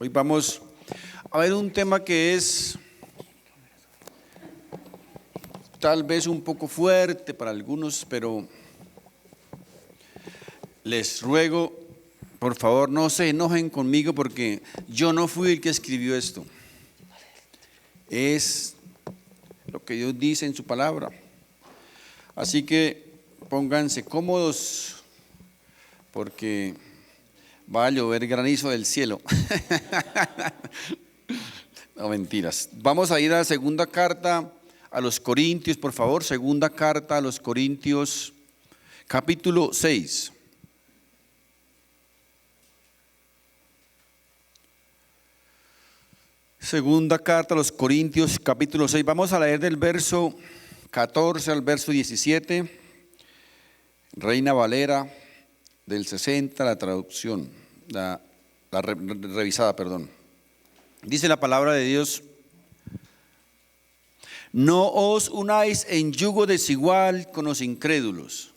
Hoy vamos a ver un tema que es tal vez un poco fuerte para algunos, pero les ruego, por favor, no se enojen conmigo porque yo no fui el que escribió esto. Es lo que Dios dice en su palabra. Así que pónganse cómodos porque va a llover granizo del cielo. No, mentiras. Vamos a ir a la segunda carta a los Corintios, por favor. Segunda carta a los Corintios, capítulo 6. Segunda carta a los Corintios, capítulo 6. Vamos a leer del verso 14 al verso 17. Reina Valera del 60, la traducción, la revisada, perdón. Dice la palabra de Dios: no os unáis en yugo desigual con los incrédulos,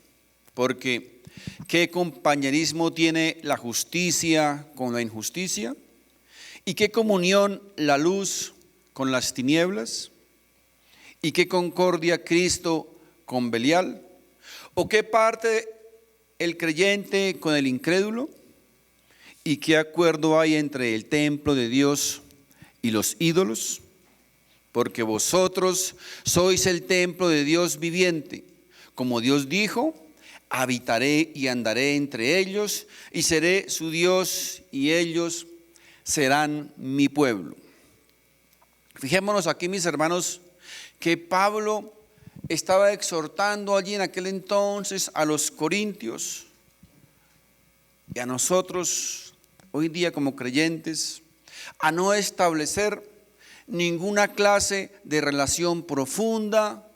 porque ¿qué compañerismo tiene la justicia con la injusticia? ¿Y qué comunión la luz con las tinieblas? ¿Y qué concordia Cristo con Belial? ¿O qué parte el creyente con el incrédulo? ¿Y qué acuerdo hay entre el templo de Dios y los ídolos? Porque vosotros sois el templo de Dios viviente. Como Dios dijo: habitaré y andaré entre ellos, y seré su Dios, y ellos serán mi pueblo. Fijémonos aquí, mis hermanos, que Pablo estaba exhortando allí en aquel entonces a los corintios y a nosotros hoy día como creyentes a no establecer ninguna clase de relación profunda,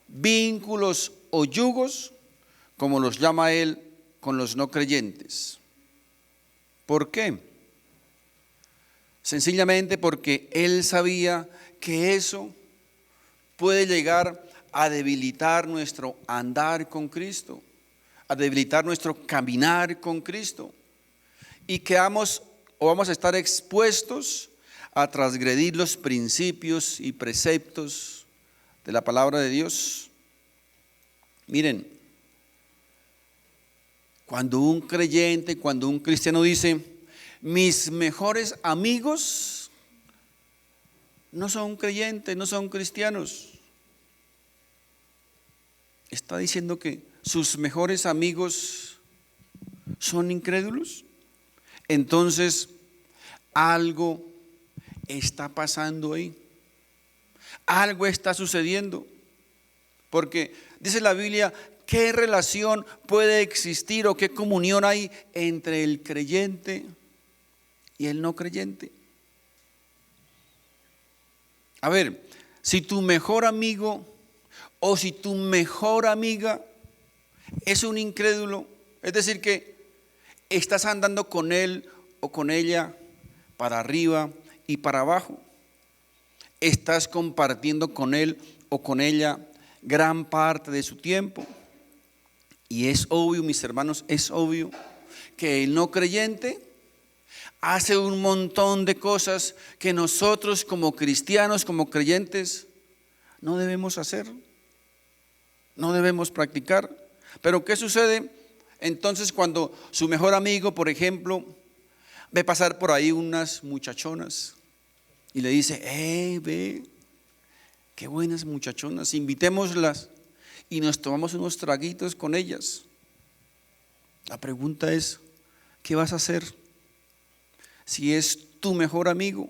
vínculos o yugos, como los llama él, con los no creyentes. ¿Por qué? Sencillamente porque él sabía que eso puede llegar a debilitar nuestro andar con Cristo, a debilitar nuestro caminar con Cristo, y que vamos a estar expuestos a transgredir los principios y preceptos de la palabra de Dios. Miren, cuando un creyente, cuando un cristiano dice: mis mejores amigos no son creyentes, no son cristianos, está diciendo que sus mejores amigos son incrédulos. Entonces, algo está pasando ahí, algo está sucediendo, porque dice la Biblia: ¿qué relación puede existir o qué comunión hay entre el creyente y el no creyente? A ver, si tu mejor amigo o si tu mejor amiga es un incrédulo, es decir, que estás andando con él o con ella para arriba y para abajo, estás compartiendo con él o con ella gran parte de su tiempo, y es obvio, mis hermanos, es obvio que el no creyente hace un montón de cosas que nosotros como cristianos, como creyentes, no debemos hacer, no debemos practicar. Pero ¿qué sucede entonces cuando su mejor amigo, por ejemplo, ve pasar por ahí unas muchachonas y le dice: ve, qué buenas muchachonas, invitémoslas y nos tomamos unos traguitos con ellas? La pregunta es: ¿qué vas a hacer si es tu mejor amigo?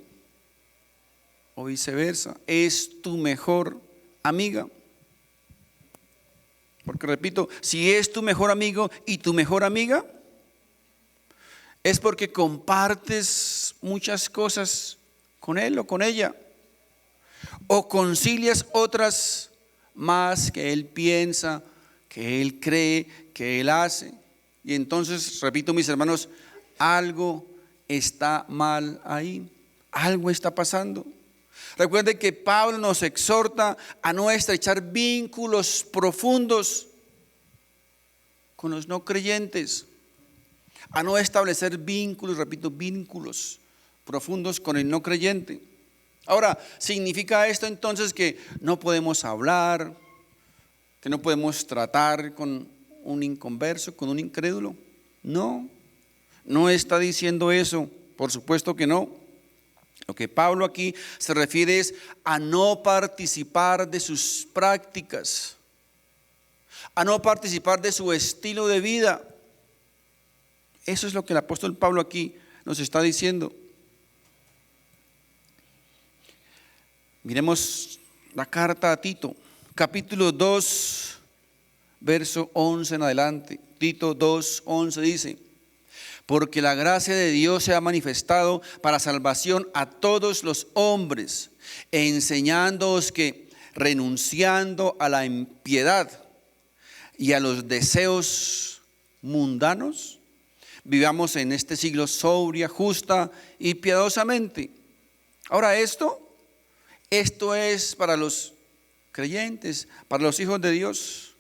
O viceversa, ¿es tu mejor amiga? Porque repito, si es tu mejor amigo y tu mejor amiga, es porque compartes muchas cosas con él o con ella, o concilias otras más que él piensa, que él cree, que él hace. Y entonces, repito, mis hermanos, algo está mal ahí, algo está pasando. Recuerden que Pablo nos exhorta a no estrechar vínculos profundos con los no creyentes, a no establecer vínculos, repito, vínculos profundos con el no creyente. Ahora, ¿significa esto entonces que no podemos hablar, que no podemos tratar con un inconverso, con un incrédulo? No, no está diciendo eso, por supuesto que no. Lo que Pablo aquí se refiere es a no participar de sus prácticas, a no participar de su estilo de vida. Eso es lo que el apóstol Pablo aquí nos está diciendo. Miremos la carta a Tito, capítulo 2, verso 11 en adelante. Tito 2, 11 dice: porque la gracia de Dios se ha manifestado para salvación a todos los hombres, enseñándoos que, renunciando a la impiedad y a los deseos mundanos, vivamos en este siglo sobria, justa y piadosamente. Ahora esto es para los creyentes, para los hijos de Dios.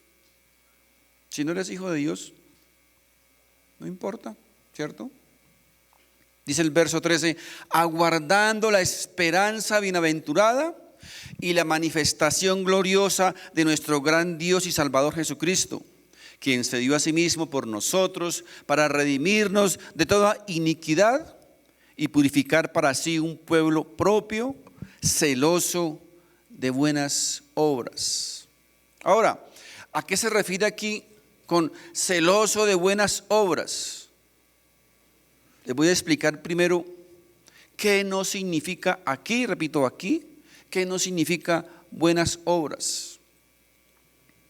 Si no eres hijo de Dios, no importa, ¿cierto? Dice el verso 13: aguardando la esperanza bienaventurada y la manifestación gloriosa de nuestro gran Dios y Salvador Jesucristo, quien se dio a sí mismo por nosotros para redimirnos de toda iniquidad y purificar para sí un pueblo propio, celoso de buenas obras. Ahora, ¿a qué se refiere aquí con celoso de buenas obras? Les voy a explicar primero qué no significa aquí, repito aquí, qué no significa buenas obras.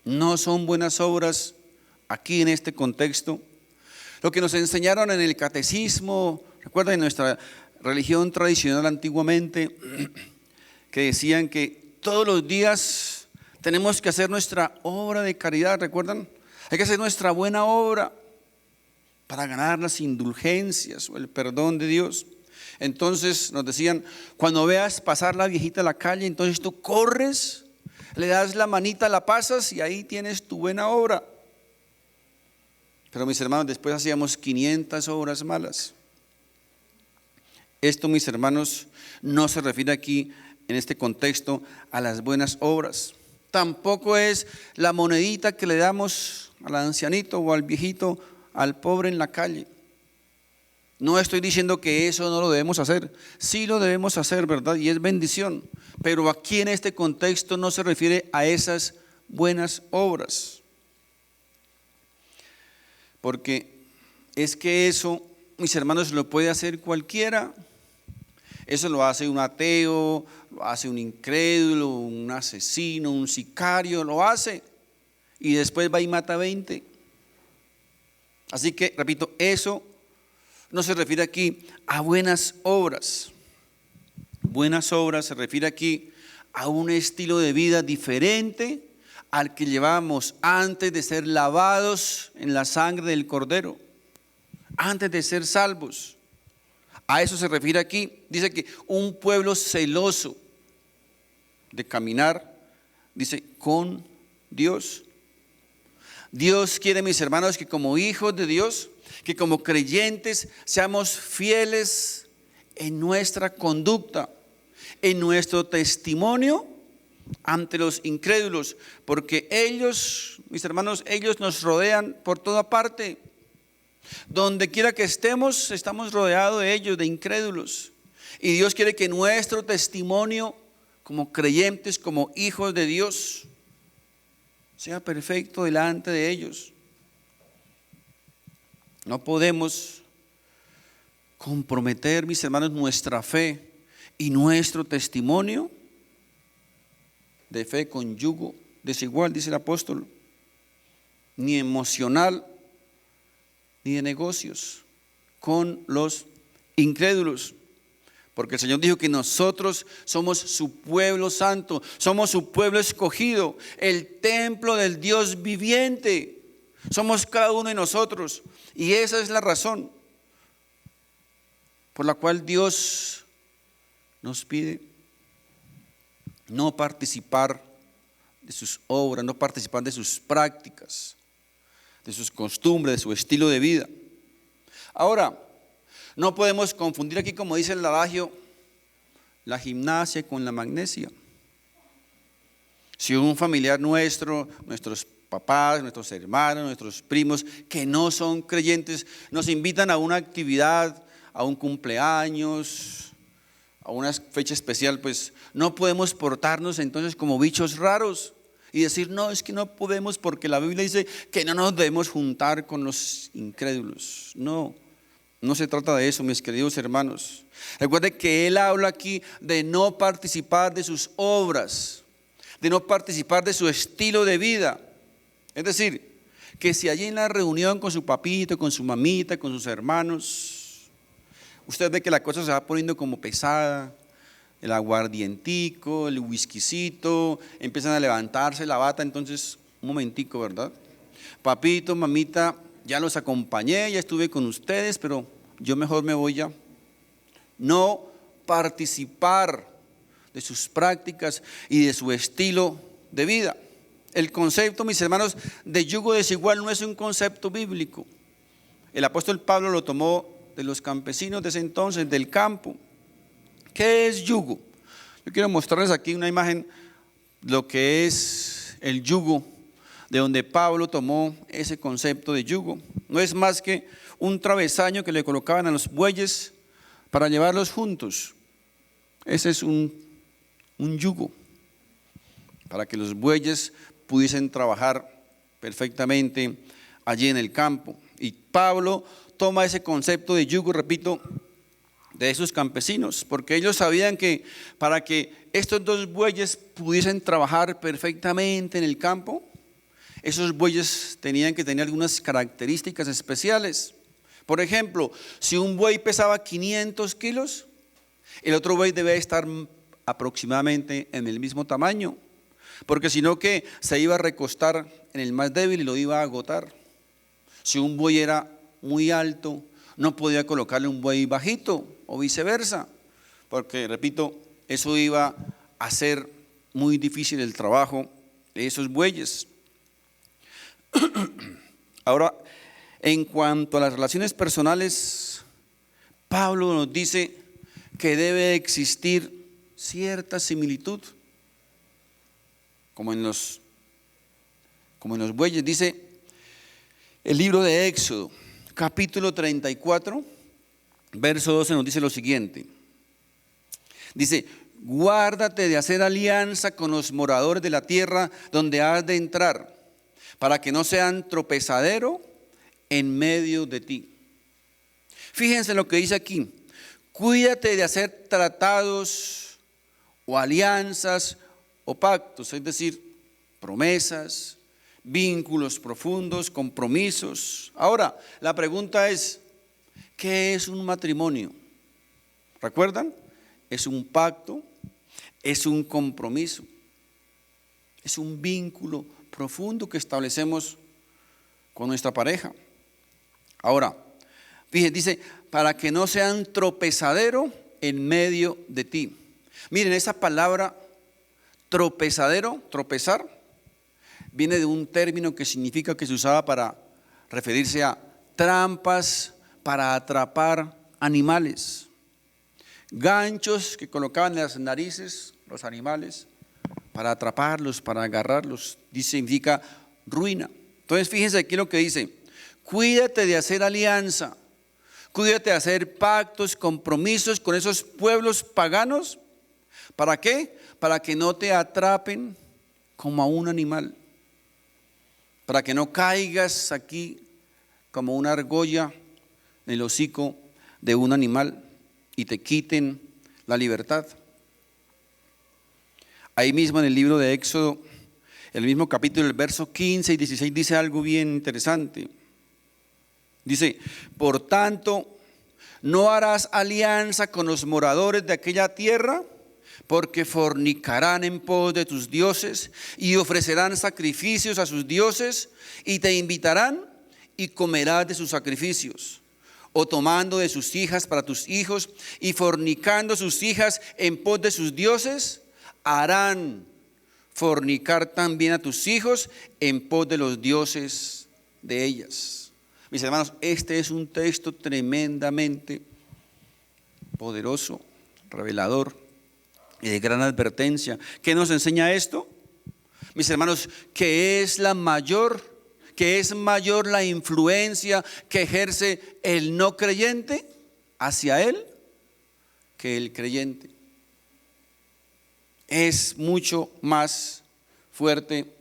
No son buenas obras aquí en este contexto. Lo que nos enseñaron en el catecismo, recuerden, en nuestra religión tradicional antiguamente, que decían que todos los días tenemos que hacer nuestra obra de caridad, ¿recuerdan? Hay que hacer nuestra buena obra para ganar las indulgencias o el perdón de Dios. Entonces nos decían, cuando veas pasar la viejita a la calle, entonces tú corres, le das la manita, la pasas y ahí tienes tu buena obra. Pero mis hermanos, después hacíamos 500 obras malas. Esto, mis hermanos, no se refiere aquí en este contexto a las buenas obras. Tampoco es la monedita que le damos al ancianito o al viejito, al pobre en la calle. No estoy diciendo que eso no lo debemos hacer. Sí lo debemos hacer, ¿verdad? Y es bendición. Pero aquí en este contexto no se refiere a esas buenas obras. Porque es que eso, mis hermanos, lo puede hacer cualquiera. Eso lo hace un ateo, lo hace un incrédulo, un asesino, un sicario, lo hace. Y después va y mata 20. Así que, repito, eso no se refiere aquí a buenas obras. Buenas obras se refiere aquí a un estilo de vida diferente al que llevamos antes de ser lavados en la sangre del Cordero, antes de ser salvos. A eso se refiere aquí. Dice que un pueblo celoso de caminar, dice, con Dios. Dios quiere, mis hermanos, que como hijos de Dios, que como creyentes seamos fieles en nuestra conducta, en nuestro testimonio ante los incrédulos, porque ellos, mis hermanos, ellos nos rodean por toda parte. Donde quiera que estemos, estamos rodeados de ellos, de incrédulos. Y Dios quiere que nuestro testimonio como creyentes, como hijos de Dios, sea perfecto delante de ellos. No podemos comprometer, mis hermanos, nuestra fe y nuestro testimonio de fe con yugo desigual, dice el apóstol, ni emocional, ni de negocios con los incrédulos. Porque el Señor dijo que nosotros somos su pueblo santo, somos su pueblo escogido, el templo del Dios viviente. Somos cada uno de nosotros. Y esa es la razón por la cual Dios nos pide no participar de sus obras, no participar de sus prácticas, de sus costumbres, de su estilo de vida. Ahora, No podemos confundir aquí, como dice el adagio, la gimnasia con la magnesia. Si un familiar nuestro, nuestros papás, nuestros hermanos, nuestros primos que no son creyentes, nos invitan a una actividad, a un cumpleaños, a una fecha especial, pues no podemos portarnos entonces como bichos raros y decir, no, es que no podemos porque la Biblia dice que no nos debemos juntar con los incrédulos. No, no se trata de eso, mis queridos hermanos. Recuerde que él habla aquí de no participar de sus obras, de no participar de su estilo de vida. Es decir, que si allí en la reunión con su papito, con su mamita, con sus hermanos, usted ve que la cosa se va poniendo como pesada, el aguardientico, el whiskycito, empiezan a levantarse la bata, entonces, un momentico, ¿verdad? Papito, mamita, ya los acompañé, ya estuve con ustedes, pero yo mejor me voy ya. No participar de sus prácticas y de su estilo de vida. El concepto, mis hermanos, de yugo desigual no es un concepto bíblico. El apóstol Pablo lo tomó de los campesinos de ese entonces, del campo. ¿Qué es yugo? Yo quiero mostrarles aquí una imagen de lo que es el yugo, de donde Pablo tomó ese concepto de yugo. No es más que un travesaño que le colocaban a los bueyes para llevarlos juntos. Ese es un yugo, para que los bueyes pudiesen trabajar perfectamente allí en el campo. Y Pablo toma ese concepto de yugo, repito, de esos campesinos, porque ellos sabían que para que estos dos bueyes pudiesen trabajar perfectamente en el campo, esos bueyes tenían que tener algunas características especiales. Por ejemplo, si un buey pesaba 500 kilos, el otro buey debe estar aproximadamente en el mismo tamaño, porque si no que se iba a recostar en el más débil y lo iba a agotar. Si un buey era muy alto, no podía colocarle un buey bajito o viceversa, porque repito, eso iba a hacer muy difícil el trabajo de esos bueyes. Ahora, en cuanto a las relaciones personales, Pablo nos dice que debe existir cierta similitud, como en los bueyes. Dice el libro de Éxodo, capítulo 34, verso 12, nos dice lo siguiente. Dice: guárdate de hacer alianza con los moradores de la tierra donde has de entrar, para que no sean tropezadero en medio de ti. Fíjense lo que dice aquí: cuídate de hacer tratados o alianzas o pactos, es decir, promesas, vínculos profundos, compromisos. Ahora, la pregunta es, ¿qué es un matrimonio? ¿Recuerdan? Es un pacto, es un compromiso, es un vínculo profundo que establecemos con nuestra pareja. Ahora, fíjense, dice, para que no sean tropezadero en medio de ti. Miren, esa palabra tropezadero, tropezar, viene de un término que significa que se usaba para referirse a trampas para atrapar animales, ganchos que colocaban en las narices los animales para atraparlos, para agarrarlos. Dice, significa ruina. Entonces fíjense aquí lo que dice: cuídate de hacer alianza, cuídate de hacer pactos, compromisos con esos pueblos paganos. ¿Para qué? Para que no te atrapen como a un animal, para que no caigas aquí como una argolla en el hocico de un animal y te quiten la libertad. Ahí mismo en el libro de Éxodo, el mismo capítulo, el verso 15 y 16 dice algo bien interesante. Dice: por tanto, no harás alianza con los moradores de aquella tierra, porque fornicarán en pos de tus dioses y ofrecerán sacrificios a sus dioses y te invitarán y comerás de sus sacrificios, o tomando de sus hijas para tus hijos y fornicando sus hijas en pos de sus dioses, harán fornicar también a tus hijos en pos de los dioses de ellas. Mis hermanos, este es un texto tremendamente poderoso, revelador y de gran advertencia. ¿Qué nos enseña esto? Mis hermanos, que es mayor la influencia que ejerce el no creyente hacia él que el creyente. Es mucho más fuerte.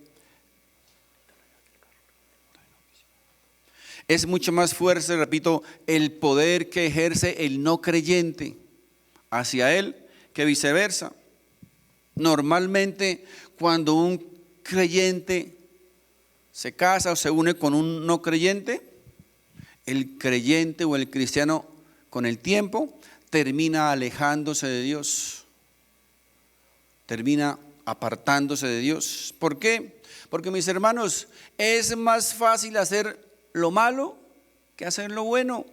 Es mucho más fuerte, repito, el poder que ejerce el no creyente hacia él que viceversa. Normalmente, cuando un creyente se casa o se une con un no creyente, el creyente o el cristiano con el tiempo termina alejándose de Dios, termina apartándose de Dios. ¿Por qué? Porque, mis hermanos, es más fácil hacer lo malo que hacer lo bueno.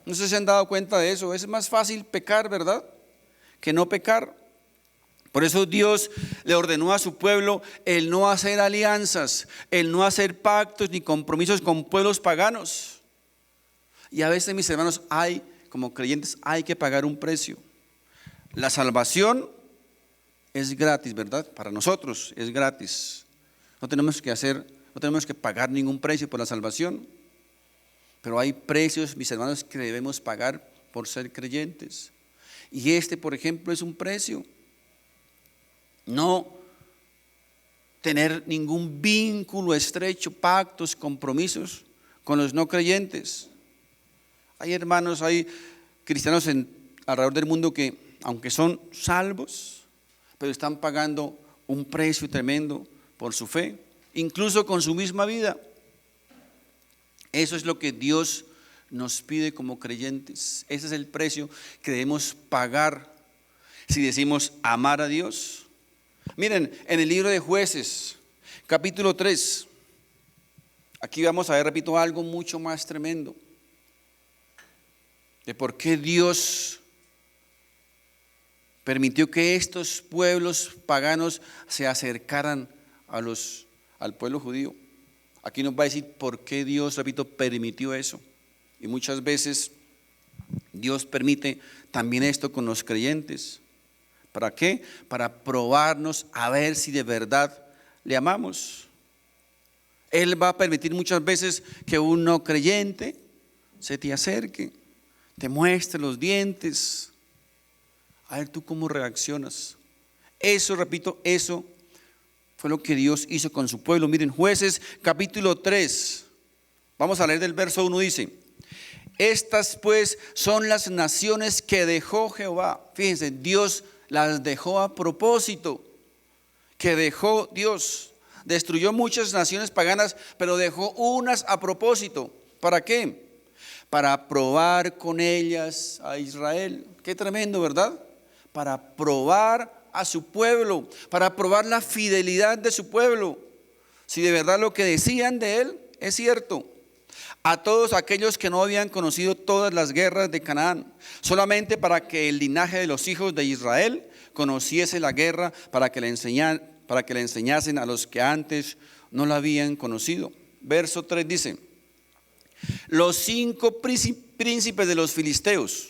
No sé si se han dado cuenta de eso. Es más fácil pecar, ¿verdad?, que no pecar. Por eso Dios le ordenó a su pueblo el no hacer alianzas, el no hacer pactos ni compromisos con pueblos paganos. Y a veces, mis hermanos, como creyentes, hay que pagar un precio. La salvación es gratis, ¿verdad? Para nosotros es gratis. No tenemos que pagar ningún precio por la salvación. Pero hay precios, mis hermanos, que debemos pagar por ser creyentes. Y por ejemplo, es un precio. No tener ningún vínculo estrecho, pactos, compromisos con los no creyentes. Hay hermanos, hay cristianos alrededor del mundo que, aunque son salvos, pero están pagando un precio tremendo por su fe, incluso con su misma vida. Eso es lo que Dios nos pide como creyentes. Ese es el precio que debemos pagar si decimos amar a Dios. Miren, en el libro de Jueces, capítulo 3, aquí vamos a ver, repito, algo mucho más tremendo de por qué Dios permitió que estos pueblos paganos se acercaran al pueblo judío. Aquí nos va a decir por qué Dios, repito, permitió eso. Y muchas veces Dios permite también esto con los creyentes. ¿Para qué? Para probarnos a ver si de verdad le amamos. Él va a permitir muchas veces que un no creyente se te acerque, te muestre los dientes. A ver tú cómo reaccionas. Eso, repito, eso fue lo que Dios hizo con su pueblo. Miren, Jueces capítulo 3. Vamos a leer del verso 1, dice: estas pues son las naciones que dejó Jehová. Fíjense, Dios las dejó a propósito, que dejó Dios. Destruyó muchas naciones paganas, pero dejó unas a propósito. ¿Para qué? Para probar con ellas a Israel. Qué tremendo, ¿verdad? Para probar a su pueblo, para probar la fidelidad de su pueblo, si de verdad lo que decían de él es cierto. A todos aquellos que no habían conocido todas las guerras de Canaán, solamente para que el linaje de los hijos de Israel conociese la guerra, para que le enseñasen a los que antes no la habían conocido. Verso 3 dice: los 5 príncipes de los filisteos.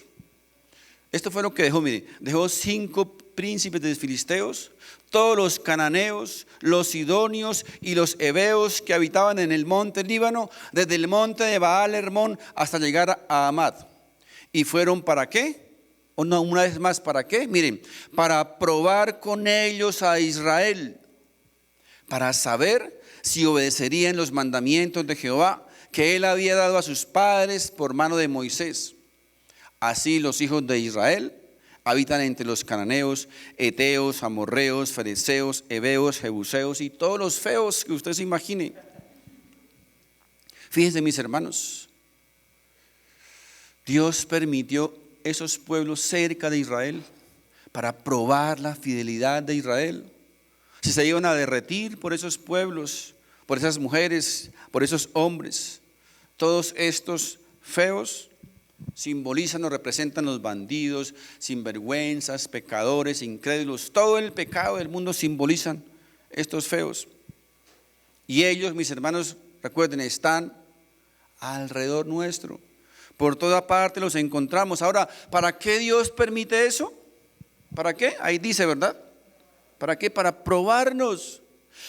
Esto fue lo que dejó, mire, dejó 5 príncipes de los filisteos, todos los cananeos, los sidonios y los heveos que habitaban en el monte Líbano, desde el monte de Baal Hermón hasta llegar a Amad. ¿Y fueron para qué? Una vez más, ¿para qué? Miren, para probar con ellos a Israel, para saber si obedecerían los mandamientos de Jehová que él había dado a sus padres por mano de Moisés. Así los hijos de Israel habitan entre los cananeos, heteos, amorreos, fereceos, heveos, jebuseos y todos los feos que usted se imagine. Fíjense, mis hermanos, Dios permitió esos pueblos cerca de Israel para probar la fidelidad de Israel. Si se iban a derretir por esos pueblos, por esas mujeres, por esos hombres, todos estos feos simbolizan o representan los bandidos, sinvergüenzas, pecadores, incrédulos. Todo el pecado del mundo simbolizan estos feos. Y ellos, mis hermanos, recuerden, están alrededor nuestro. Por toda parte los encontramos. Ahora, ¿para qué Dios permite eso? ¿Para qué? Ahí dice, ¿verdad? ¿Para qué? Para probarnos,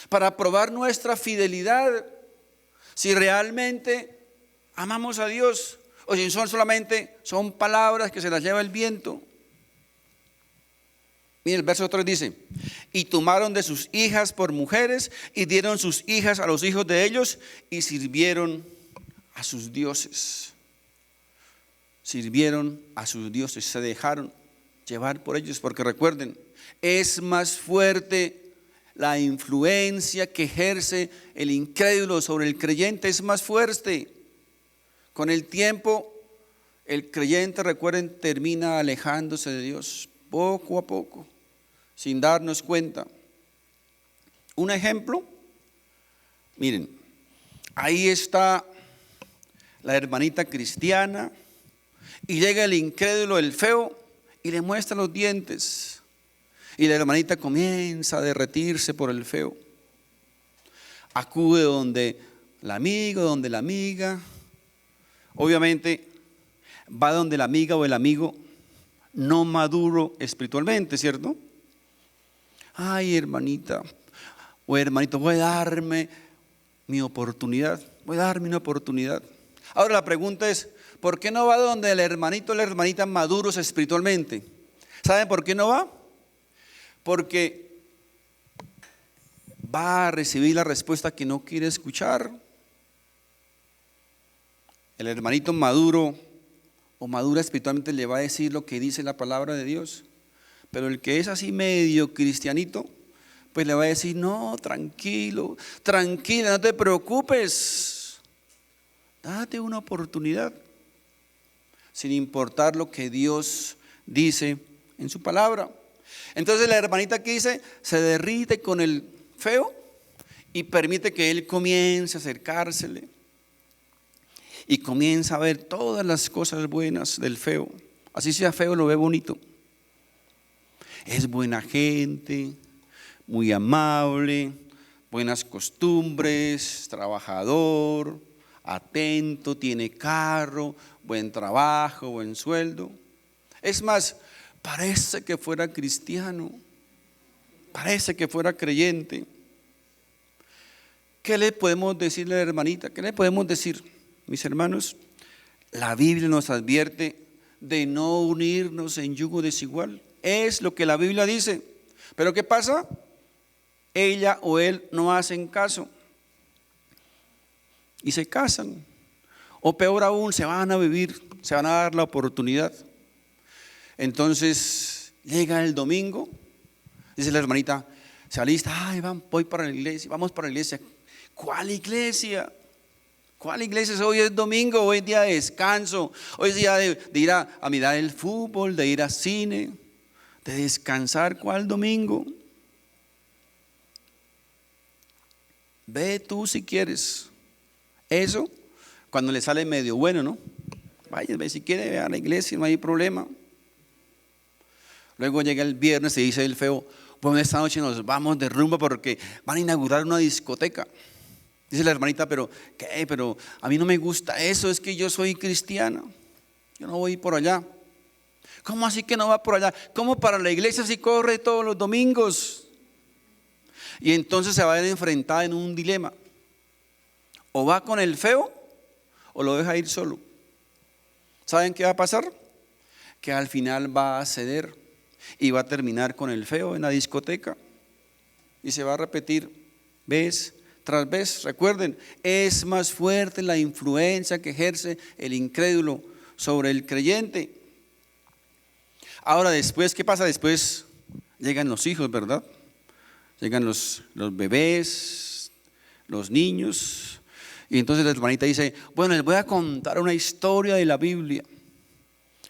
para probar nuestra fidelidad. Si realmente amamos a Dios o si son palabras que se las lleva el viento. Mira, el verso 3 dice: y tomaron de sus hijas por mujeres y dieron sus hijas a los hijos de ellos y sirvieron a sus dioses. Sirvieron a sus dioses, se dejaron llevar por ellos, porque recuerden, es más fuerte la influencia que ejerce el incrédulo sobre el creyente, es más fuerte. Con el tiempo, el creyente, recuerden, termina alejándose de Dios, poco a poco, sin darnos cuenta. Un ejemplo, miren, ahí está la hermanita cristiana y llega el incrédulo, el feo, y le muestra los dientes. Y la hermanita comienza a derretirse por el feo. Acude donde el amigo, donde la amiga. Obviamente va donde la amiga o el amigo no maduro espiritualmente, ¿cierto? Ay, hermanita o hermanito, voy a darme mi oportunidad. Voy a darme una oportunidad. Ahora la pregunta es, ¿por qué no va donde el hermanito o la hermanita maduros espiritualmente? ¿Saben por qué no va? Porque va a recibir la respuesta que no quiere escuchar. El hermanito maduro o madura espiritualmente le va a decir lo que dice la palabra de Dios. Pero el que es así medio cristianito, pues le va a decir: no, tranquilo, tranquila, no te preocupes. Date una oportunidad, sin importar lo que Dios dice en su palabra. Entonces la hermanita que dice, se derrite con el feo y permite que él comience a acercársele y comienza a ver todas las cosas buenas del feo. Así sea feo, lo ve bonito. Es buena gente, muy amable, buenas costumbres, trabajador, atento, tiene carro, buen trabajo, buen sueldo. Es más, parece que fuera cristiano, parece que fuera creyente. ¿Qué le podemos decirle a la hermanita? ¿Qué le podemos decir, mis hermanos? La Biblia nos advierte de no unirnos en yugo desigual. Es lo que la Biblia dice. Pero ¿qué pasa? Ella o él no hacen caso y se casan. O peor aún, se van a vivir, se van a dar la oportunidad. Entonces llega el domingo, dice la hermanita, se alista, ay, voy para la iglesia, vamos para la iglesia. ¿Cuál iglesia? ¿Cuál iglesia? Hoy es domingo, hoy es día de descanso, hoy es día de ir a mirar el fútbol, de ir al cine, de descansar. ¿Cuál domingo? Ve tú si quieres. Eso cuando le sale medio bueno, ¿no? Vaya, ve si quiere, ve a la iglesia, no hay problema. Luego llega el viernes y dice el feo, bueno, esta noche nos vamos de rumba porque van a inaugurar una discoteca. Dice la hermanita, pero ¿qué? Pero a mí no me gusta eso, es que yo soy cristiana, yo no voy por allá. ¿Cómo así que no va por allá? ¿Cómo para la iglesia si corre todos los domingos? Y entonces se va a ver enfrentada en un dilema. O va con el feo o lo deja ir solo. ¿Saben qué va a pasar? Que al final va a ceder y va a terminar con el feo en la discoteca. Y se va a repetir vez tras vez. Recuerden, es más fuerte la influencia que ejerce el incrédulo sobre el creyente. Ahora después, ¿qué pasa? Después llegan los hijos, ¿verdad? Llegan los bebés, los niños. Y entonces la hermanita dice, bueno, les voy a contar una historia de la Biblia.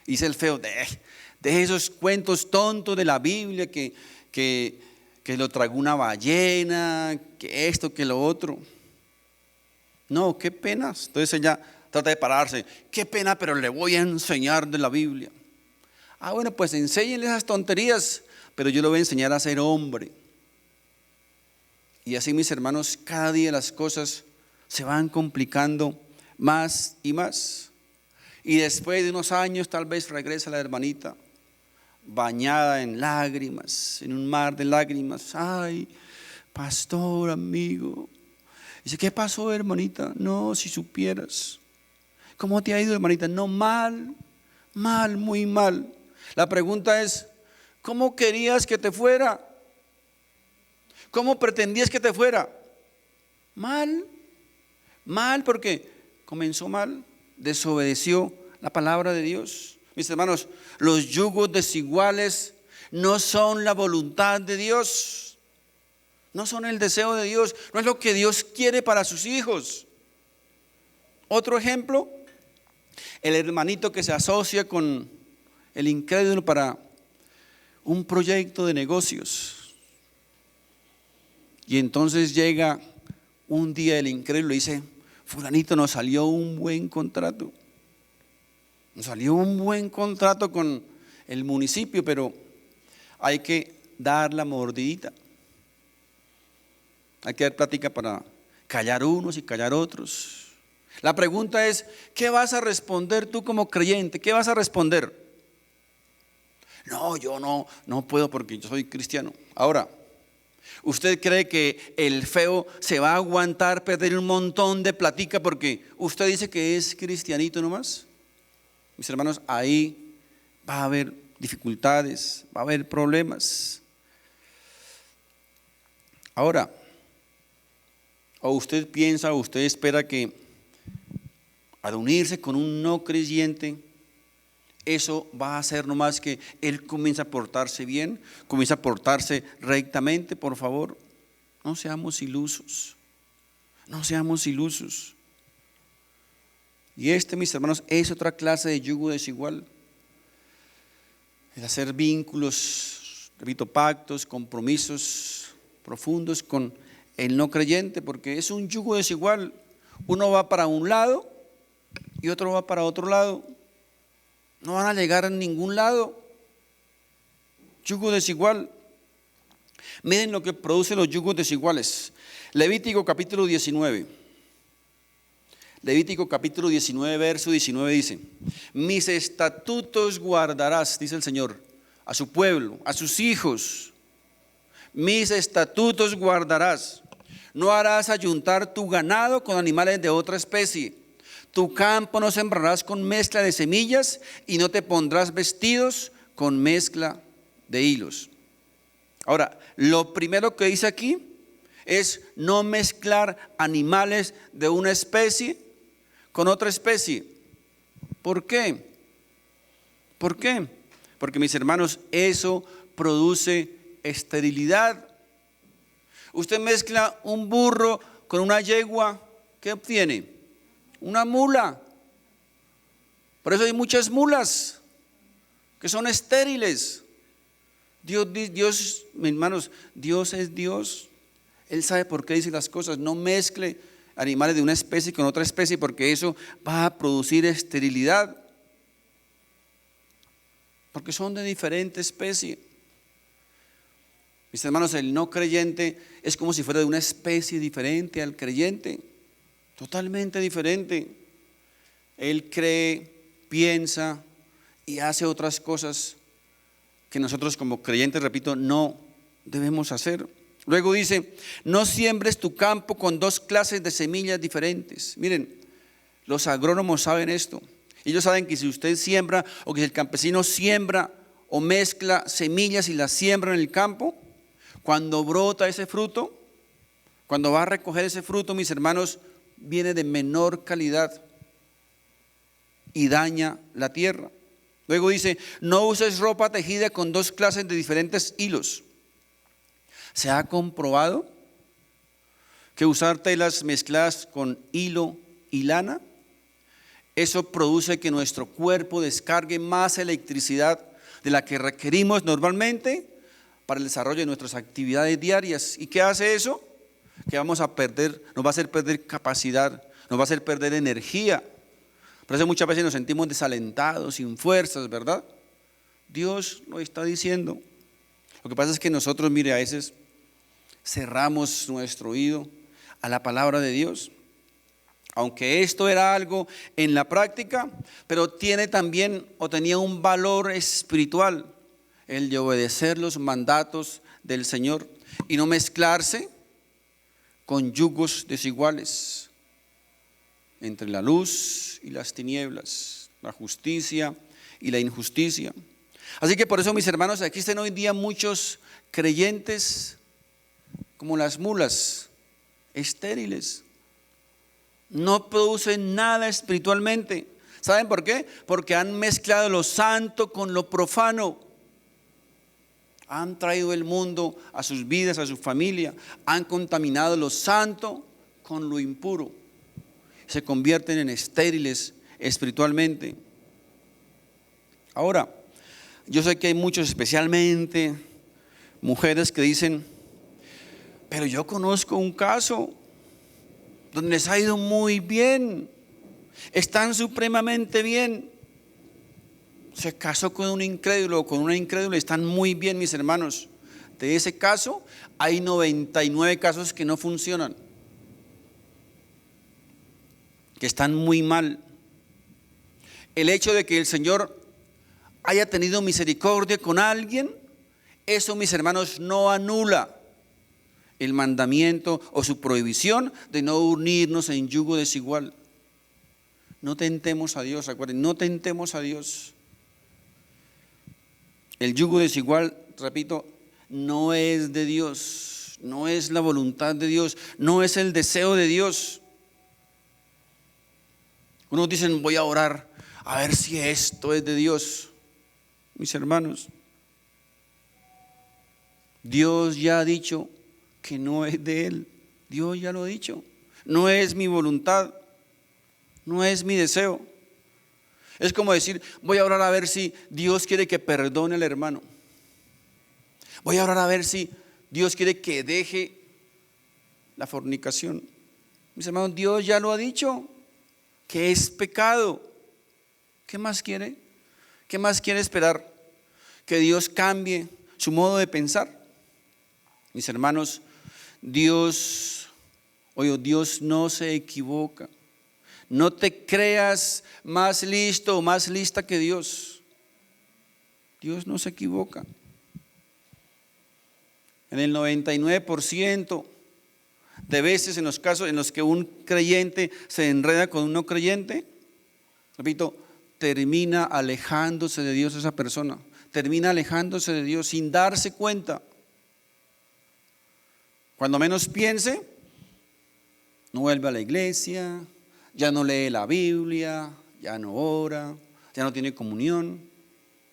Y dice el feo, de esos cuentos tontos de la Biblia que lo tragó una ballena, que esto, que lo otro. No, qué pena. Entonces ella trata de pararse. Qué pena, pero le voy a enseñar de la Biblia. Ah, bueno, pues enséñenle esas tonterías, pero yo le voy a enseñar a ser hombre. Y así, mis hermanos, cada día las cosas se van complicando más y más. Y después de unos años tal vez regresa la hermanita bañada en lágrimas, en un mar de lágrimas. Ay, pastor, amigo. Dice, ¿qué pasó, hermanita? No, si supieras. ¿Cómo te ha ido, hermanita? No, mal, mal, muy mal. La pregunta es, ¿cómo querías que te fuera? ¿Cómo pretendías que te fuera? Mal, mal porque comenzó mal, desobedeció la palabra de Dios. Mis hermanos, los yugos desiguales no son la voluntad de Dios, no son el deseo de Dios, no es lo que Dios quiere para sus hijos. Otro ejemplo, el hermanito que se asocia con el incrédulo para un proyecto de negocios. Y entonces llega un día el incrédulo y dice, fulanito, nos salió un buen contrato. Nos salió un buen contrato con el municipio, pero hay que dar la mordidita. Hay que dar plática para callar unos y callar otros. La pregunta es, ¿qué vas a responder tú como creyente? ¿Qué vas a responder? No, yo no puedo porque yo soy cristiano. Ahora, ¿usted cree que el feo se va a aguantar perder un montón de plática porque usted dice que es cristianito nomás? Mis hermanos, ahí va a haber dificultades, va a haber problemas. Ahora, o usted piensa o usted espera que al unirse con un no creyente, eso va a hacer nomás que él comience a portarse bien, comience a portarse rectamente. Por favor, no seamos ilusos, no seamos ilusos. Y mis hermanos, es otra clase de yugo desigual. El hacer vínculos, repito, pactos, compromisos profundos con el no creyente, porque es un yugo desigual. Uno va para un lado y otro va para otro lado. No van a llegar a ningún lado. Yugo desigual. Miren lo que producen los yugos desiguales. Levítico capítulo 19. Levítico capítulo 19, verso 19 dice, mis estatutos guardarás, dice el Señor, a su pueblo, a sus hijos. Mis estatutos guardarás. No harás ayuntar tu ganado con animales de otra especie. Tu campo no sembrarás con mezcla de semillas y no te pondrás vestidos con mezcla de hilos. Ahora, lo primero que dice aquí es no mezclar animales de una especie con otra especie. ¿Por qué? ¿Por qué? Porque, mis hermanos, eso produce esterilidad. Usted mezcla un burro con una yegua, ¿qué obtiene? Una mula. Por eso hay muchas mulas que son estériles. Dios, mis hermanos, Dios es Dios. Él sabe por qué dice las cosas. No mezcle animales de una especie con otra especie, porque eso va a producir esterilidad, porque son de diferente especie. Mis hermanos, el no creyente es como si fuera de una especie diferente al creyente, totalmente diferente. Él cree, piensa y hace otras cosas que nosotros como creyentes, repito, no debemos hacer. Luego dice, no siembres tu campo con dos clases de semillas diferentes. Miren, los agrónomos saben esto. Ellos saben que si usted siembra o que si el campesino siembra o mezcla semillas y las siembra en el campo, cuando brota ese fruto, cuando va a recoger ese fruto, mis hermanos, viene de menor calidad y daña la tierra. Luego dice, no uses ropa tejida con dos clases de diferentes hilos. ¿Se ha comprobado que usar telas mezcladas con hilo y lana, eso produce que nuestro cuerpo descargue más electricidad de la que requerimos normalmente para el desarrollo de nuestras actividades diarias? ¿Y qué hace eso? Que vamos a perder, nos va a hacer perder capacidad, nos va a hacer perder energía. Por eso muchas veces nos sentimos desalentados, sin fuerzas, ¿verdad? Dios lo está diciendo. Lo que pasa es que nosotros, mire, a veces cerramos nuestro oído a la palabra de Dios. Aunque esto era algo en la práctica, pero tiene también o tenía un valor espiritual, el de obedecer los mandatos del Señor y no mezclarse con yugos desiguales entre la luz y las tinieblas, la justicia y la injusticia. Así que por eso, mis hermanos, existen hoy día muchos creyentes como las mulas, estériles. No producen nada espiritualmente. ¿Saben por qué? Porque han mezclado lo santo con lo profano. Han traído el mundo a sus vidas, a su familia. Han contaminado lo santo con lo impuro. Se convierten en estériles espiritualmente. Ahora, yo sé que hay muchos, especialmente mujeres, que dicen: pero yo conozco un caso donde les ha ido muy bien, están supremamente bien. Se casó con un incrédulo o con una incrédula, están muy bien, mis hermanos. De ese caso hay 99 casos que no funcionan, que están muy mal. El hecho de que el Señor haya tenido misericordia con alguien, eso, mis hermanos, no anula el mandamiento o su prohibición de no unirnos en yugo desigual. No tentemos a Dios, acuérdense, no tentemos a Dios. El yugo desigual, repito, no es de Dios, no es la voluntad de Dios, no es el deseo de Dios. Unos dicen: voy a orar a ver si esto es de Dios. Mis hermanos, Dios ya ha dicho que no es de Él. Dios ya lo ha dicho. No es mi voluntad, no es mi deseo. Es como decir: voy a orar a ver si Dios quiere que perdone al hermano. Voy a orar a ver si Dios quiere que deje la fornicación. Mis hermanos, Dios ya lo ha dicho, que es pecado. ¿Qué más quiere? ¿Qué más quiere esperar? ¿Que Dios cambie su modo de pensar? Mis hermanos, Dios no se equivoca. No te creas más listo o más lista que Dios. Dios no se equivoca. En el 99% de veces, en los casos en los que un creyente se enreda con un no creyente, repito, termina alejándose de Dios esa persona. Termina alejándose de Dios sin darse cuenta. Cuando menos piense, no vuelve a la iglesia, ya no lee la Biblia, ya no ora, ya no tiene comunión,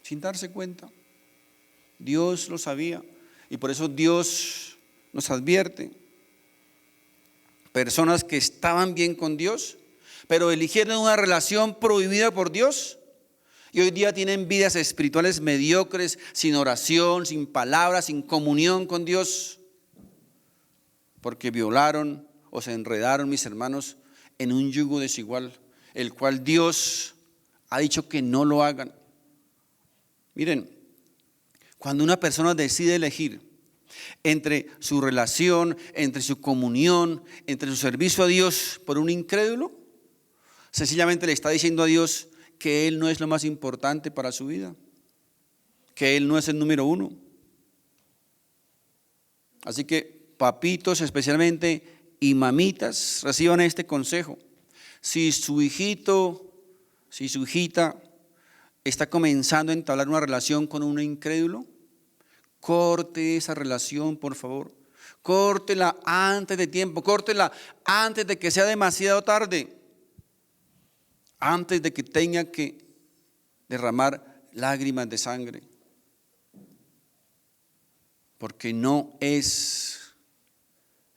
sin darse cuenta. Dios lo sabía y por eso Dios nos advierte. Personas que estaban bien con Dios, pero eligieron una relación prohibida por Dios y hoy día tienen vidas espirituales mediocres, sin oración, sin palabras, sin comunión con Dios, porque violaron o se enredaron, mis hermanos, en un yugo desigual, el cual Dios ha dicho que no lo hagan. Miren, cuando una persona decide elegir entre su relación, entre su comunión, entre su servicio a Dios por un incrédulo, sencillamente le está diciendo a Dios que Él no es lo más importante para su vida, que Él no es el número uno. Así que, papitos especialmente y mamitas, reciban este consejo. Si su hijito, si su hijita está comenzando a entablar una relación con un incrédulo, corte esa relación, por favor. Córtela antes de tiempo, córtela antes de que sea demasiado tarde, antes de que tenga que derramar lágrimas de sangre, porque no es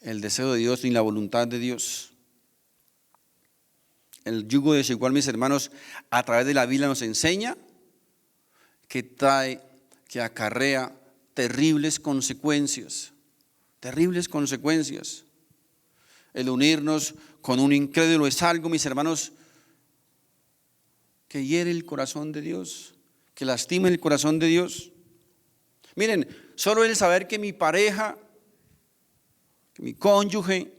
el deseo de Dios ni la voluntad de Dios. El yugo desigual, mis hermanos, a través de la Biblia nos enseña que trae, que acarrea terribles consecuencias. Terribles consecuencias. El unirnos con un incrédulo es algo, mis hermanos, que hiere el corazón de Dios, que lastima el corazón de Dios. Miren, solo el saber que mi pareja, que mi cónyuge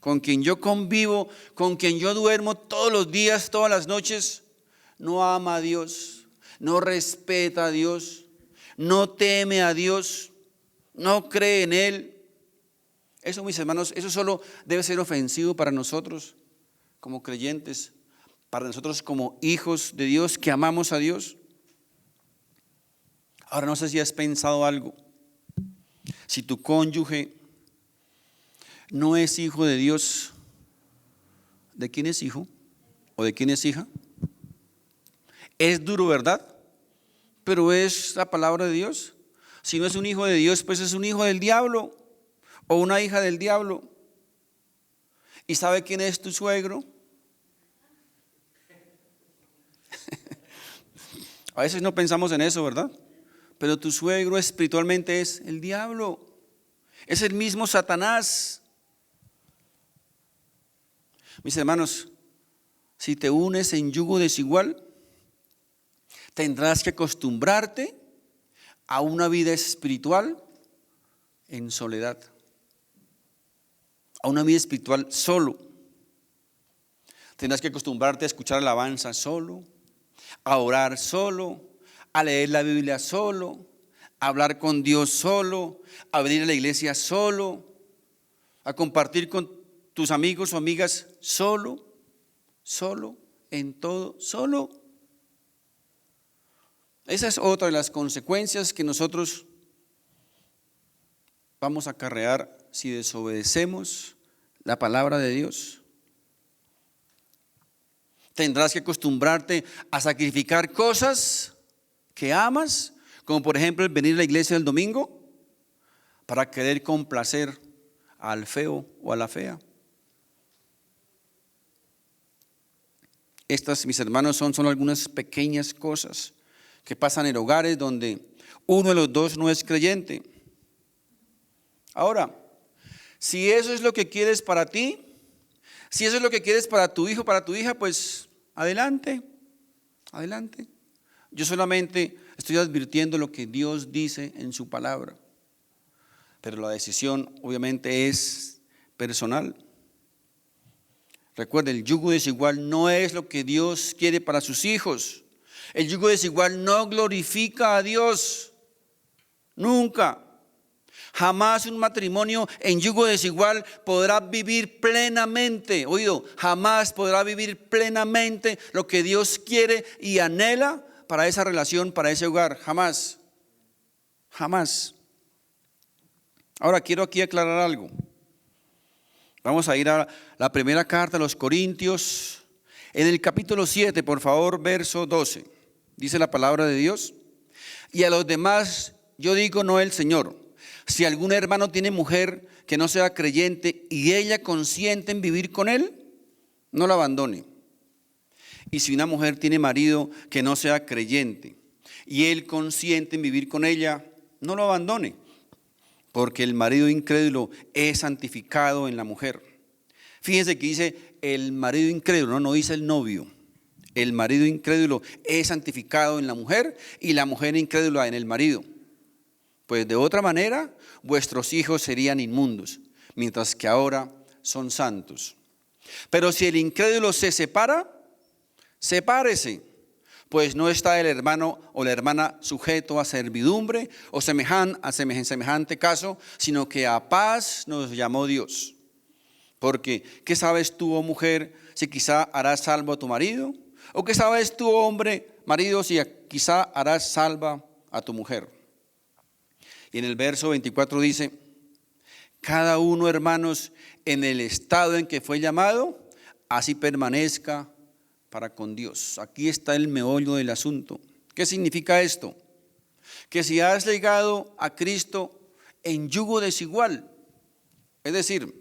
con quien yo convivo, con quien yo duermo todos los días, todas las noches, no ama a Dios, no respeta a Dios, no teme a Dios, no cree en Él. Eso, mis hermanos, eso solo debe ser ofensivo para nosotros como creyentes, para nosotros como hijos de Dios que amamos a Dios. Ahora no sé si has pensado algo. Si tu cónyuge no es hijo de Dios, ¿de quién es hijo? ¿O de quién es hija? Es duro, ¿verdad? Pero es la palabra de Dios. Si no es un hijo de Dios, pues es un hijo del diablo o una hija del diablo. ¿Y sabe quién es tu suegro? A veces no pensamos en eso, ¿verdad? Pero tu suegro espiritualmente es el diablo. Es el mismo Satanás. Mis hermanos, si te unes en yugo desigual, tendrás que acostumbrarte a una vida espiritual en soledad, a una vida espiritual solo. Tendrás que acostumbrarte a escuchar alabanza solo, a orar solo, a leer la Biblia solo, a hablar con Dios solo, a venir a la iglesia solo, a compartir con tus amigos o amigas solo, en todo, solo. Esa es otra de las consecuencias que nosotros vamos a acarrear si desobedecemos la palabra de Dios. Tendrás que acostumbrarte a sacrificar cosas que amas, como por ejemplo el venir a la iglesia el domingo, para querer complacer al feo o a la fea. Estas, mis hermanos, son algunas pequeñas cosas que pasan en hogares donde uno de los dos no es creyente. Ahora, si eso es lo que quieres para ti, si eso es lo que quieres para tu hijo, para tu hija, pues adelante, adelante. Yo solamente estoy advirtiendo lo que Dios dice en su palabra, pero la decisión obviamente es personal. Recuerda, el yugo desigual no es lo que Dios quiere para sus hijos. El yugo desigual no glorifica a Dios, nunca. Jamás un matrimonio en yugo desigual podrá vivir plenamente, oído, jamás podrá vivir plenamente lo que Dios quiere y anhela para esa relación, para ese hogar, jamás, jamás. Ahora quiero aquí aclarar algo. Vamos a ir a la primera carta a los Corintios, en el capítulo 7, por favor, verso 12. Dice la palabra de Dios: y a los demás yo digo, no el Señor, si algún hermano tiene mujer que no sea creyente y ella consiente en vivir con él, no la abandone. Y si una mujer tiene marido que no sea creyente y él consiente en vivir con ella, no lo abandone, porque el marido incrédulo es santificado en la mujer. Fíjense que dice el marido incrédulo, no dice el novio. El marido incrédulo es santificado en la mujer y la mujer incrédula en el marido. Pues de otra manera, vuestros hijos serían inmundos, mientras que ahora son santos. Pero si el incrédulo se separa, sepárese, pues no está el hermano o la hermana sujeto a servidumbre o semejante caso, sino que a paz nos llamó Dios. Porque, ¿qué sabes tú, oh mujer, si quizá harás salvo a tu marido? ¿O qué sabes tú, hombre, marido, si quizá harás salva a tu mujer? Y en el verso 24 dice: cada uno, hermanos, en el estado en que fue llamado, así permanezca para con Dios. Aquí está el meollo del asunto. ¿Qué significa esto? Que si has llegado a Cristo en yugo desigual, es decir,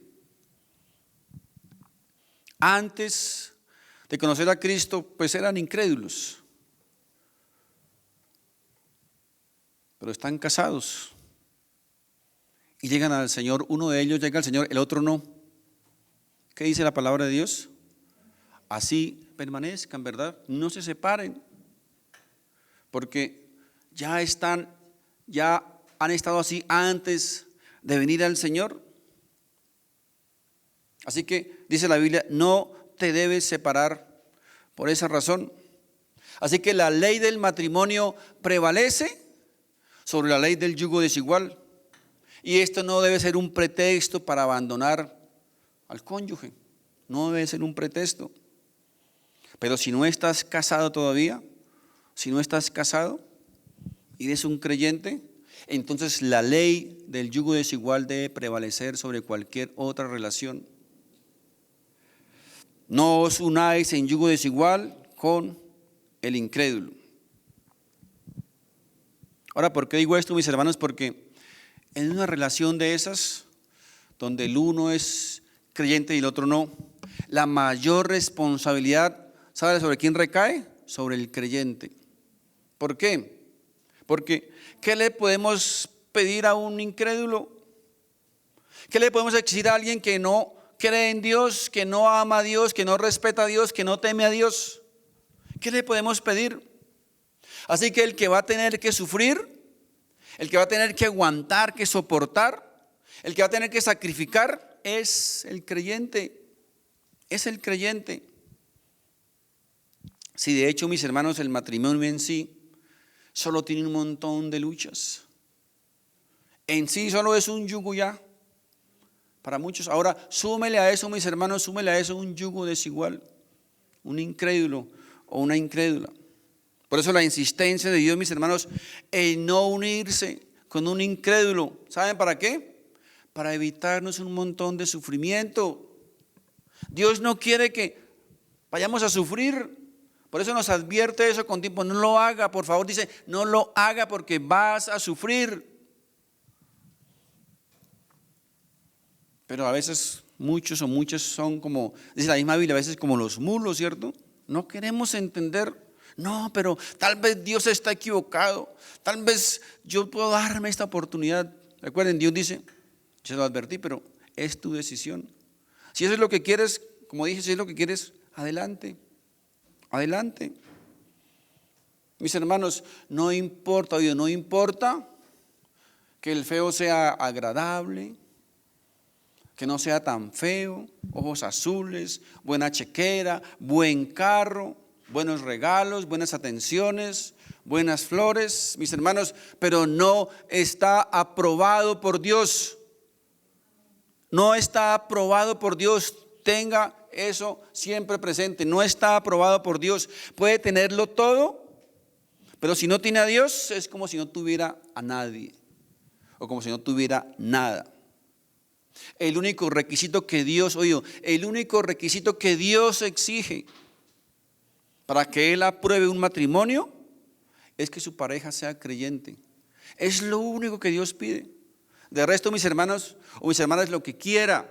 antes de conocer a Cristo, pues eran incrédulos, pero están casados y llegan al Señor. Uno de ellos llega al Señor, el otro no. ¿Qué dice la palabra de Dios? Así permanezcan, ¿verdad? No se separen, porque ya han estado así antes de venir al Señor. Así que dice la Biblia, no te debes separar por esa razón. Así que la ley del matrimonio prevalece sobre la ley del yugo desigual. Y esto no debe ser un pretexto para abandonar al cónyuge. No debe ser un pretexto. Pero si no estás casado todavía, si no estás casado y eres un creyente, entonces la ley del yugo desigual debe prevalecer sobre cualquier otra relación. No os unáis en yugo desigual con el incrédulo. Ahora, ¿por qué digo esto, mis hermanos? Porque en una relación de esas, donde el uno es creyente y el otro no, la mayor responsabilidad, ¿sabe sobre quién recae? Sobre el creyente. ¿Por qué? Porque ¿qué le podemos pedir a un incrédulo? ¿Qué le podemos exigir a alguien que no cree en Dios, que no ama a Dios, que no respeta a Dios, que no teme a Dios? ¿Qué le podemos pedir? Así que el que va a tener que sufrir, el que va a tener que aguantar, que soportar, el que va a tener que sacrificar es el creyente. Es el creyente. Si de hecho, mis hermanos, el matrimonio en sí solo tiene un montón de luchas. En sí solo es un yugo ya para muchos. Ahora súmele a eso, mis hermanos, súmele a eso un yugo desigual, un incrédulo o una incrédula. Por eso la insistencia de Dios, mis hermanos, en no unirse con un incrédulo. ¿Saben para qué? Para evitarnos un montón de sufrimiento. Dios no quiere que vayamos a sufrir. Por eso nos advierte eso con tiempo. No lo haga, por favor, dice, no lo haga porque vas a sufrir. Pero a veces muchos o muchas son como, dice la misma Biblia, a veces como los mulos, ¿cierto? No queremos entender. No, pero tal vez Dios está equivocado. Tal vez yo puedo darme esta oportunidad. Recuerden, Dios dice, yo se lo advertí, pero es tu decisión. Si eso es lo que quieres, como dije, si es lo que quieres, adelante. Adelante. Mis hermanos, no importa, oye, no importa que el feo sea agradable, que no sea tan feo, ojos azules, buena chequera, buen carro, buenos regalos, buenas atenciones, buenas flores, mis hermanos, pero no está aprobado por Dios. No está aprobado por Dios. Tenga eso siempre presente. No está aprobado por Dios. Puede tenerlo todo, pero si no tiene a Dios es como si no tuviera a nadie o como si no tuviera nada. El único requisito que Dios, oye, el único requisito que Dios exige para que Él apruebe un matrimonio es que su pareja sea creyente. Es lo único que Dios pide. De resto, mis hermanos o mis hermanas, lo que quiera,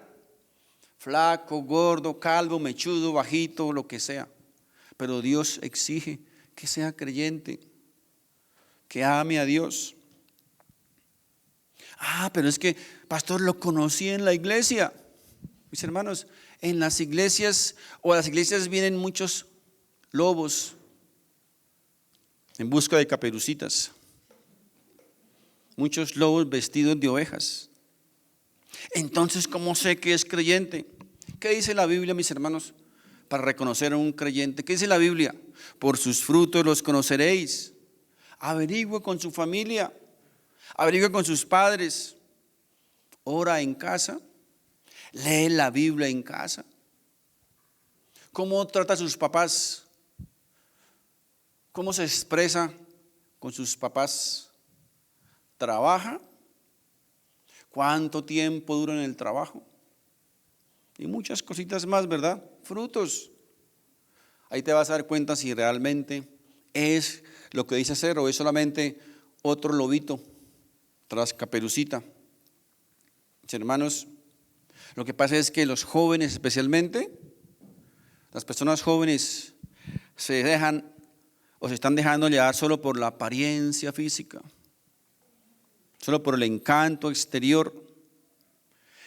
flaco, gordo, calvo, mechudo, bajito, lo que sea. Pero Dios exige que sea creyente, que ame a Dios. Pero es que, pastor, lo conocí en la iglesia. Mis hermanos, en las iglesias o a las iglesias vienen muchos lobos en busca de caperucitas. Muchos lobos vestidos de ovejas. Entonces, ¿cómo sé que es creyente? ¿Qué dice la Biblia, mis hermanos, para reconocer a un creyente? ¿Qué dice la Biblia? Por sus frutos los conoceréis. Averigüe con su familia, averigüe con sus padres, ora en casa, lee la Biblia en casa. ¿Cómo trata a sus papás? ¿Cómo se expresa con sus papás? ¿Trabaja? ¿Cuánto tiempo dura en el trabajo? Y muchas cositas más, ¿verdad? Frutos. Ahí te vas a dar cuenta si realmente es lo que dice ser o es solamente otro lobito tras caperucita. Mis hermanos, lo que pasa es que los jóvenes, especialmente las personas jóvenes, se dejan o se están dejando llevar solo por la apariencia física, solo por el encanto exterior.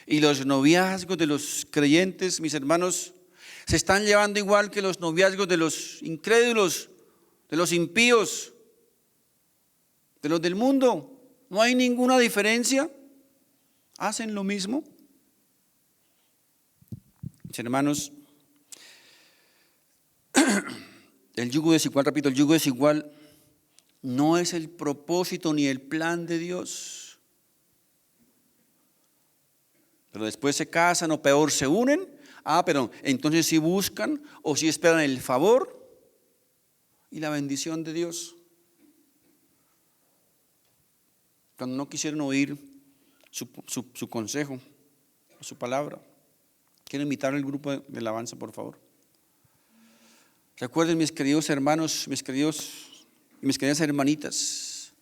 Y los noviazgos de los creyentes, mis hermanos, se están llevando igual que los noviazgos de los incrédulos, de los impíos, de los del mundo. No hay ninguna diferencia. Hacen lo mismo. Mis hermanos, el yugo desigual, repito, el yugo desigual no es el propósito ni el plan de Dios. Pero después se casan o peor se unen. Pero entonces sí buscan o sí esperan el favor y la bendición de Dios. Cuando no quisieron oír su consejo, su palabra. Quiero invitar al grupo de alabanza, por favor. Recuerden, mis queridos hermanos, mis queridas hermanitas,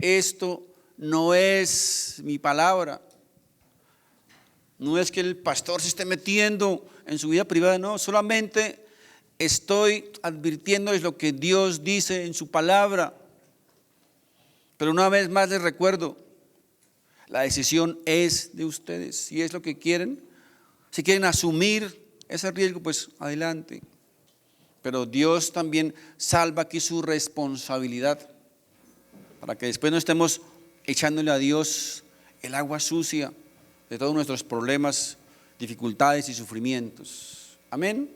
esto no es mi palabra. No es que el pastor se esté metiendo en su vida privada, no, solamente estoy advirtiéndoles lo que Dios dice en su palabra. Pero una vez más les recuerdo, la decisión es de ustedes. Si es lo que quieren, si quieren asumir ese riesgo, pues adelante. Pero Dios también salva aquí su responsabilidad, para que después no estemos echándole a Dios el agua sucia de todos nuestros problemas, dificultades y sufrimientos. Amén.